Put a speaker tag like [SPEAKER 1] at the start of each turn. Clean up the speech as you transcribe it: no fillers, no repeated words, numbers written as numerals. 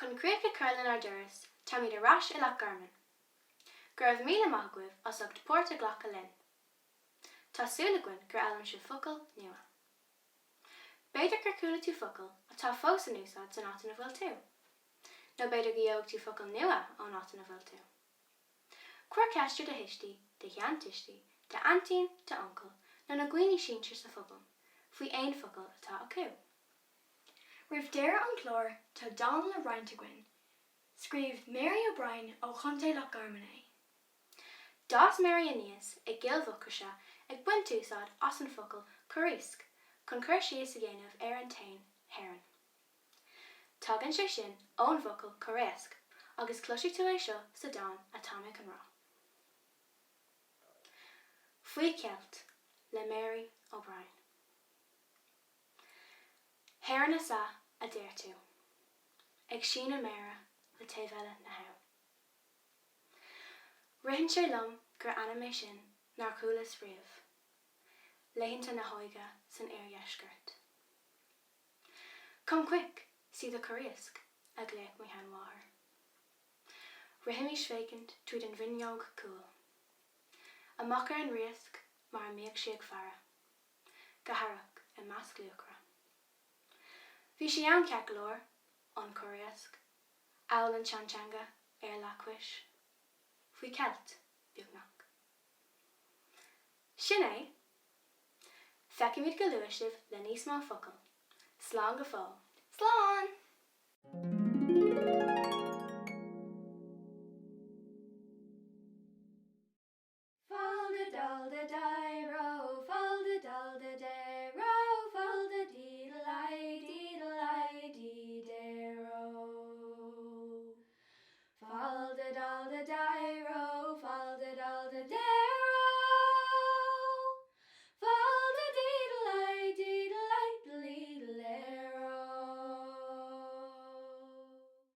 [SPEAKER 1] Chun críocha Caroline ar Turas, tá míad arás I Loch Garman. Gur raibh míle maithagh as ucht pórta ghlacha linn. Tásúla gin gur ealaim siad focail nua. Beidir gur cúla tú focail atá fós an úsáid san átain a bhfuil tú. nó beidir go dheog tú focail nua ón átain a bhfuil tú. Cuir ceistú de histí, de cheantistí, de antín, de uncle, nó na gcuoine sintir sa phobal, faoi aon focail atá acu.
[SPEAKER 2] Rih deire an Clár tá Donal le roinnte gin. Scríomh Mary O'Brien ó Chunta Loch Garman é.
[SPEAKER 1] Dás Mary Aeneas ag Gaeilge ag buin túsáid as an focail chorisc, chun chuir sios a dhéanamh ar an tain hÉireann. Tugann sé sin ón focail chorisc, agus cloisfidh tú é seo sa dán atá ag an rá. Faoi Ceilt le Mary O'Brien. HÉireann is a déir tú, ag sin na mera le taobheile na hau. Rihann sé lom gur anam é sin nar cúlas riamh, leitheanta na Ghaeilge san éireascairt. Come quick, siad a chorisc ag léach mé han mháthair. Rihann mí svéicint tríd an bhrinneog cool. Amachar an riasc mar a méag sé ag fearra, go harach I measc luachra. Bhí sé an ceaglóir an chorisc, ail an teantanga ar lacmhais, faoi ceilt beagnach. Sin é, feiceann míad go luaisibh le níos mó focail. Slán go fóill.
[SPEAKER 2] Slán!